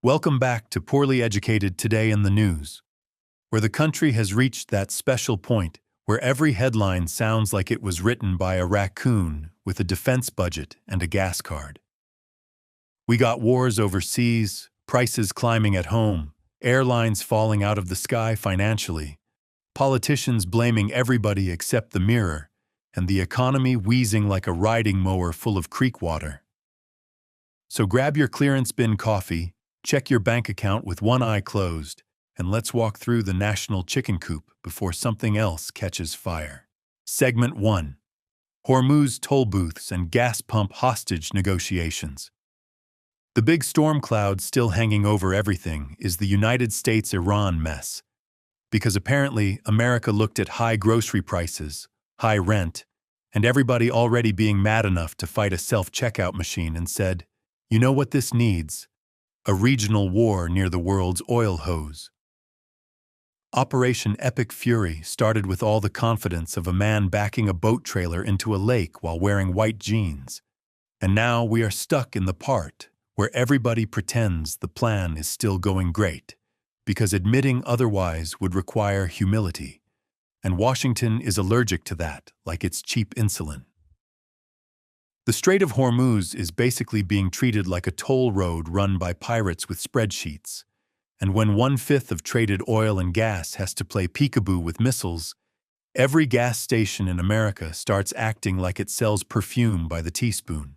Welcome back to Poorly Educated Today in the News, where the country has reached that special point where every headline sounds like it was written by a raccoon with a defense budget and a gas card. We got wars overseas, prices climbing at home, airlines falling out of the sky financially, politicians blaming everybody except the mirror, and the economy wheezing like a riding mower full of creek water. So grab your clearance bin coffee, check your bank account with one eye closed, and let's walk through the national chicken coop before something else catches fire. Segment 1. Hormuz Tollbooths and gas pump hostage negotiations. The big storm cloud still hanging over everything is the United States-Iran mess, because apparently America looked at high grocery prices, high rent, and everybody already being mad enough to fight a self-checkout machine and said, "You know what this needs? A regional war near the world's oil hose." Operation Epic Fury started with all the confidence of a man backing a boat trailer into a lake while wearing white jeans. And now we are stuck in the part where everybody pretends the plan is still going great, because admitting otherwise would require humility. And Washington is allergic to that, like it's cheap insulin. The Strait of Hormuz is basically being treated like a toll road run by pirates with spreadsheets. And when 1/5 of traded oil and gas has to play peekaboo with missiles, every gas station in America starts acting like it sells perfume by the teaspoon.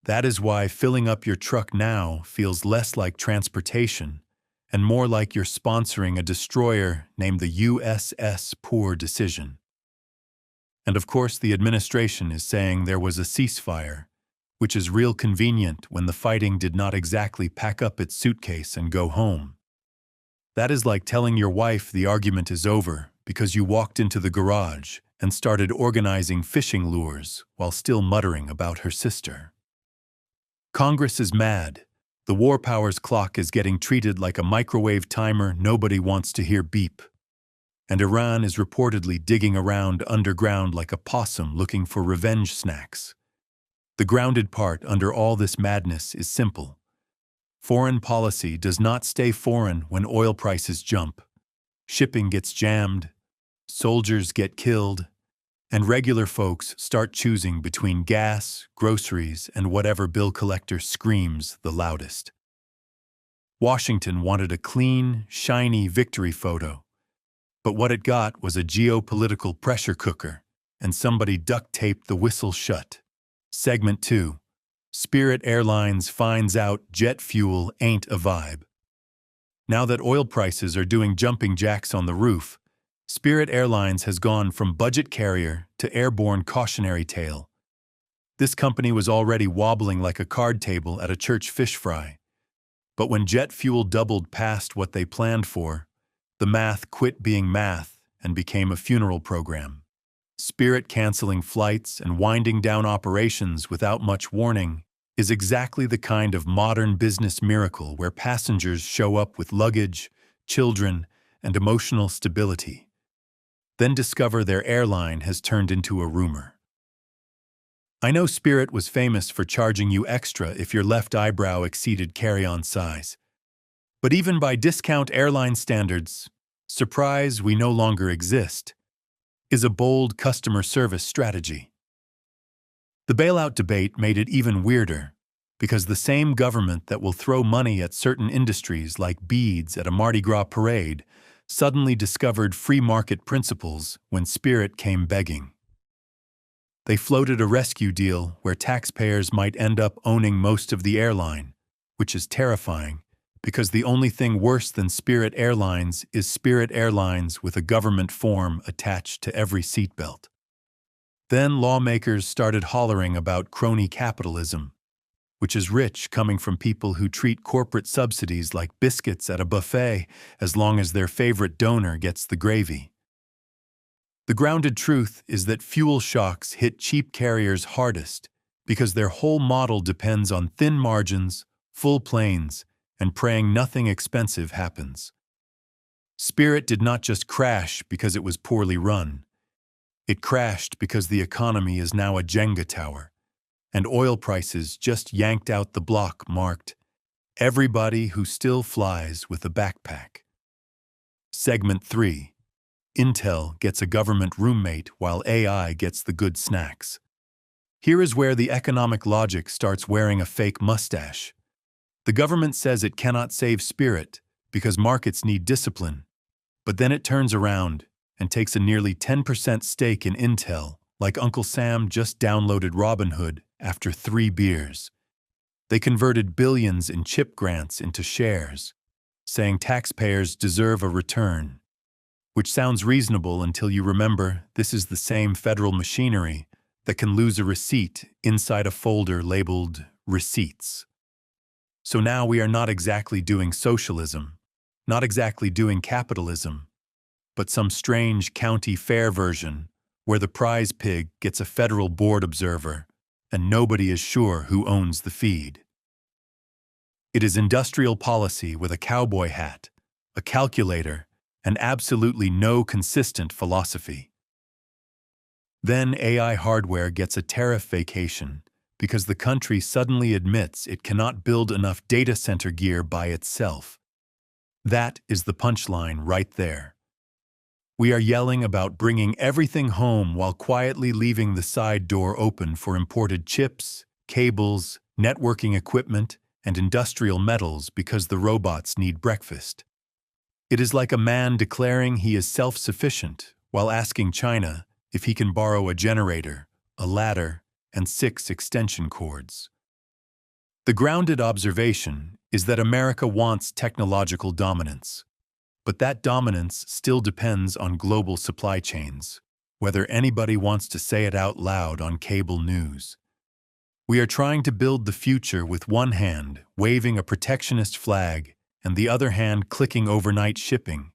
That is why filling up your truck now feels less like transportation and more like you're sponsoring a destroyer named the USS Poor Decision. And of course, the administration is saying there was a ceasefire, which is real convenient when the fighting did not exactly pack up its suitcase and go home. That is like telling your wife the argument is over because you walked into the garage and started organizing fishing lures while still muttering about her sister. Congress is mad. The war powers clock is getting treated like a microwave timer nobody wants to hear beep. And Iran is reportedly digging around underground like a possum looking for revenge snacks. The grounded part under all this madness is simple. Foreign policy does not stay foreign when oil prices jump. Shipping gets jammed, soldiers get killed, and regular folks start choosing between gas, groceries, and whatever bill collector screams the loudest. Washington wanted a clean, shiny victory photo, but what it got was a geopolitical pressure cooker, and somebody duct-taped the whistle shut. Segment 2. Spirit Airlines finds out jet fuel ain't a vibe. Now that oil prices are doing jumping jacks on the roof, Spirit Airlines has gone from budget carrier to airborne cautionary tale. This company was already wobbling like a card table at a church fish fry. But when jet fuel doubled past what they planned for, the math quit being math and became a funeral program. Spirit canceling flights and winding down operations without much warning is exactly the kind of modern business miracle where passengers show up with luggage, children, and emotional stability, then discover their airline has turned into a rumor. I know Spirit was famous for charging you extra if your left eyebrow exceeded carry-on size. But even by discount airline standards, surprise we no longer exist is a bold customer service strategy. The bailout debate made it even weirder, because the same government that will throw money at certain industries like beads at a Mardi Gras parade suddenly discovered free market principles when Spirit came begging. They floated a rescue deal where taxpayers might end up owning most of the airline, which is terrifying, because the only thing worse than Spirit Airlines is Spirit Airlines with a government form attached to every seatbelt. Then lawmakers started hollering about crony capitalism, which is rich coming from people who treat corporate subsidies like biscuits at a buffet as long as their favorite donor gets the gravy. The grounded truth is that fuel shocks hit cheap carriers hardest because their whole model depends on thin margins, full planes, and praying nothing expensive happens. Spirit did not just crash because it was poorly run. It crashed because the economy is now a Jenga tower, and oil prices just yanked out the block marked Everybody who still flies with a backpack. Segment 3. Intel gets a government roommate while AI gets the good snacks. Here is where the economic logic starts wearing a fake mustache. The government says it cannot save spirit because markets need discipline, but then it turns around and takes a nearly 10% stake in Intel, like Uncle Sam just downloaded Robinhood after 3 beers. They converted billions in chip grants into shares, saying taxpayers deserve a return, which sounds reasonable until you remember this is the same federal machinery that can lose a receipt inside a folder labeled receipts. So now we are not exactly doing socialism, not exactly doing capitalism, but some strange county fair version where the prize pig gets a federal board observer and nobody is sure who owns the feed. It is industrial policy with a cowboy hat, a calculator, and absolutely no consistent philosophy. Then AI hardware gets a tariff vacation because the country suddenly admits it cannot build enough data center gear by itself. That is the punchline right there. We are yelling about bringing everything home while quietly leaving the side door open for imported chips, cables, networking equipment, and industrial metals because the robots need breakfast. It is like a man declaring he is self-sufficient while asking China if he can borrow a generator, a ladder, and 6 extension cords. The grounded observation is that America wants technological dominance, but that dominance still depends on global supply chains, whether anybody wants to say it out loud on cable news. We are trying to build the future with one hand waving a protectionist flag and the other hand clicking overnight shipping,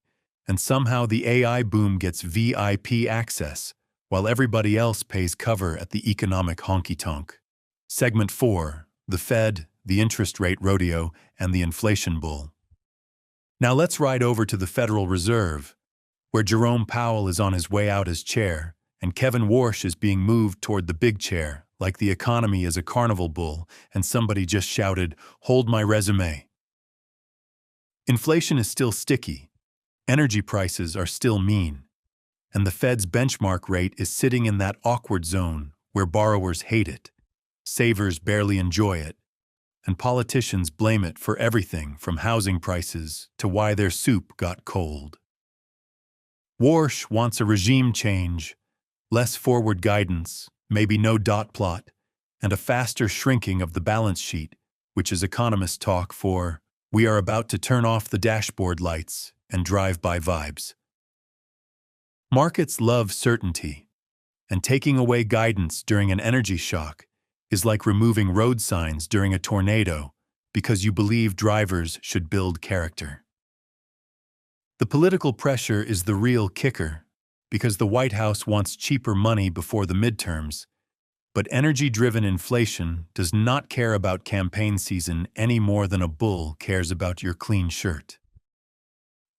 and somehow the AI boom gets VIP access, while everybody else pays cover at the economic honky-tonk. Segment 4. The Fed, the interest rate rodeo, and the inflation bull. Now let's ride over to the Federal Reserve, where Jerome Powell is on his way out as chair, and Kevin Warsh is being moved toward the big chair, like the economy is a carnival bull, and somebody just shouted, "Hold my resume." Inflation is still sticky, energy prices are still mean, and the Fed's benchmark rate is sitting in that awkward zone where borrowers hate it, savers barely enjoy it, and politicians blame it for everything from housing prices to why their soup got cold. Warsh wants a regime change, less forward guidance, maybe no dot plot, and a faster shrinking of the balance sheet, which is economist talk for "we are about to turn off the dashboard lights and drive-by vibes." Markets love certainty, and taking away guidance during an energy shock is like removing road signs during a tornado because you believe drivers should build character. The political pressure is the real kicker because the White House wants cheaper money before the midterms, but energy-driven inflation does not care about campaign season any more than a bull cares about your clean shirt.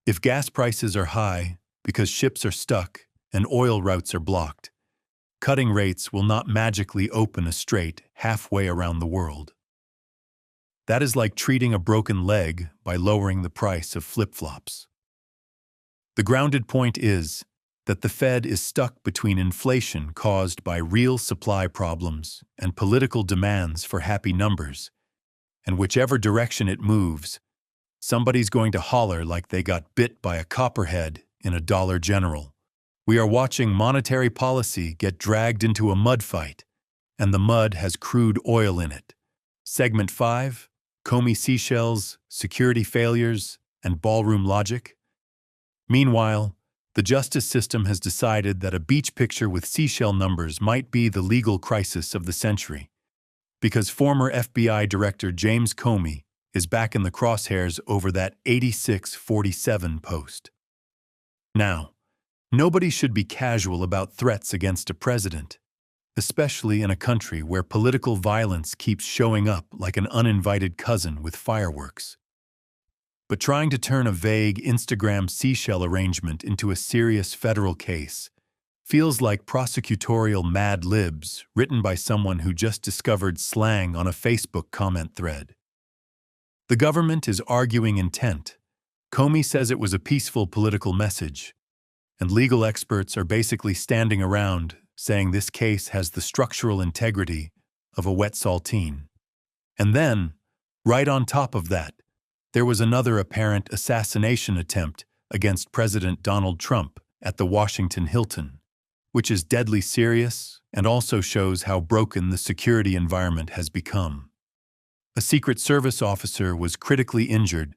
If gas prices are high because ships are stuck and oil routes are blocked, cutting rates will not magically open a strait halfway around the world. That is like treating a broken leg by lowering the price of flip-flops. The grounded point is that the Fed is stuck between inflation caused by real supply problems and political demands for happy numbers, and whichever direction it moves, somebody's going to holler like they got bit by a copperhead in a Dollar General. We are watching monetary policy get dragged into a mud fight, and the mud has crude oil in it. Segment 5, Comey seashells, security failures, and ballroom logic. Meanwhile, the justice system has decided that a beach picture with seashell numbers might be the legal crisis of the century, because former FBI Director James Comey is back in the crosshairs over that 8647 post. Now, nobody should be casual about threats against a president, especially in a country where political violence keeps showing up like an uninvited cousin with fireworks. But trying to turn a vague Instagram seashell arrangement into a serious federal case feels like prosecutorial Mad Libs written by someone who just discovered slang on a Facebook comment thread. The government is arguing intent. Comey says it was a peaceful political message, and legal experts are basically standing around saying this case has the structural integrity of a wet saltine. And then, right on top of that, there was another apparent assassination attempt against President Donald Trump at the Washington Hilton, which is deadly serious and also shows how broken the security environment has become. A Secret Service officer was critically injured,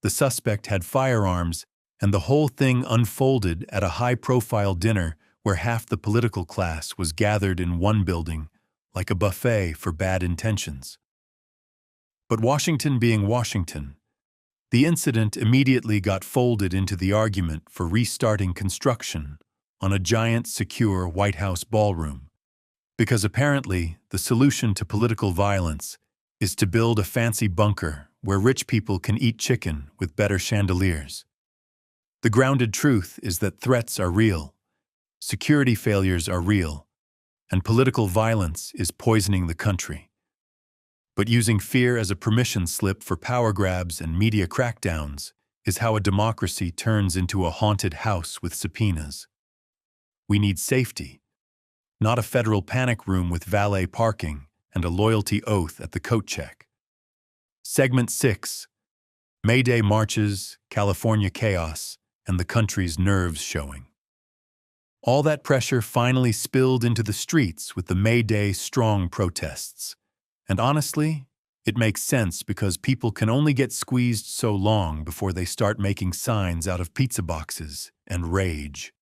the suspect had firearms, and the whole thing unfolded at a high-profile dinner where half the political class was gathered in one building, like a buffet for bad intentions. But Washington being Washington, the incident immediately got folded into the argument for restarting construction on a giant, secure White House ballroom, because apparently the solution to political violence is to build a fancy bunker where rich people can eat chicken with better chandeliers. The grounded truth is that threats are real, security failures are real, and political violence is poisoning the country. But using fear as a permission slip for power grabs and media crackdowns is how a democracy turns into a haunted house with subpoenas. We need safety, not a federal panic room with valet parking and a loyalty oath at the coat check. Segment 6. May Day marches, California chaos, and the country's nerves showing. All that pressure finally spilled into the streets with the May Day strong protests. And honestly, it makes sense because people can only get squeezed so long before they start making signs out of pizza boxes and rage.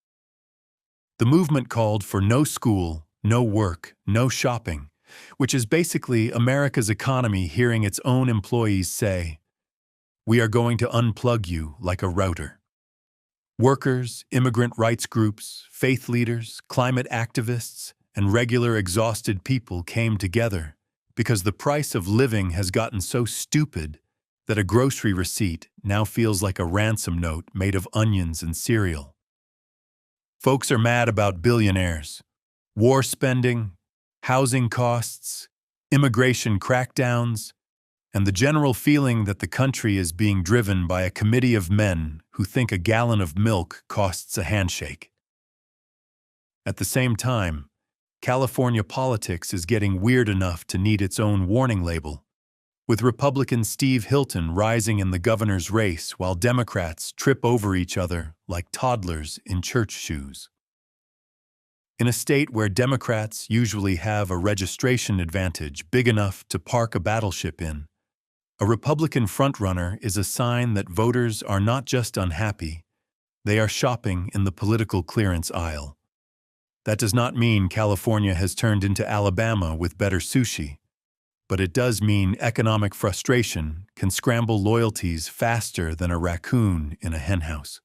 The movement called for no school, no work, no shopping, which is basically America's economy hearing its own employees say, "We are going to unplug you like a router." Workers, immigrant rights groups, faith leaders, climate activists, and regular exhausted people came together because the price of living has gotten so stupid that a grocery receipt now feels like a ransom note made of onions and cereal. Folks are mad about billionaires, war spending, housing costs, immigration crackdowns, and the general feeling that the country is being driven by a committee of men who think a gallon of milk costs a handshake. At the same time, California politics is getting weird enough to need its own warning label, with Republican Steve Hilton rising in the governor's race while Democrats trip over each other like toddlers in church shoes. In a state where Democrats usually have a registration advantage big enough to park a battleship in, a Republican frontrunner is a sign that voters are not just unhappy, they are shopping in the political clearance aisle. That does not mean California has turned into Alabama with better sushi, but it does mean economic frustration can scramble loyalties faster than a raccoon in a henhouse.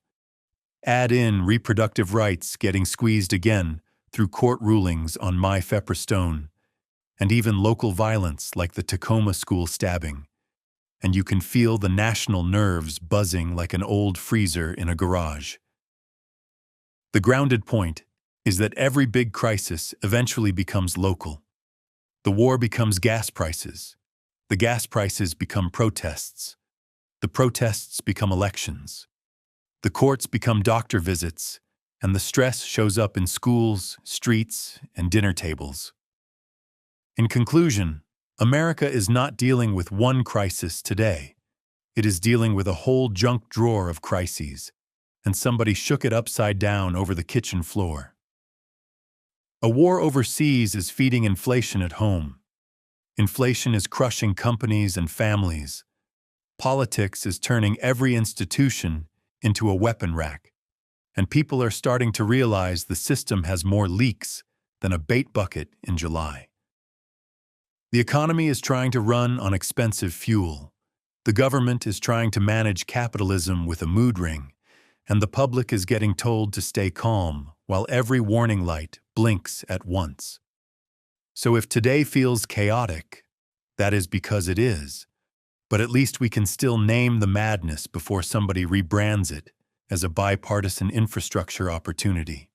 Add in reproductive rights getting squeezed again through court rulings on My Pepper Stone, and even local violence like the Tacoma school stabbing, and you can feel the national nerves buzzing like an old freezer in a garage. The grounded point is that every big crisis eventually becomes local. The war becomes gas prices. The gas prices become protests. The protests become elections. The courts become doctor visits, and the stress shows up in schools, streets, and dinner tables. In conclusion, America is not dealing with one crisis today. It is dealing with a whole junk drawer of crises, and somebody shook it upside down over the kitchen floor. A war overseas is feeding inflation at home. Inflation is crushing companies and families. Politics is turning every institution into a weapon rack, and people are starting to realize the system has more leaks than a bait bucket in July. The economy is trying to run on expensive fuel. The government is trying to manage capitalism with a mood ring, and the public is getting told to stay calm while every warning light blinks at once. So if today feels chaotic, that is because it is, but at least we can still name the madness before somebody rebrands it as a bipartisan infrastructure opportunity.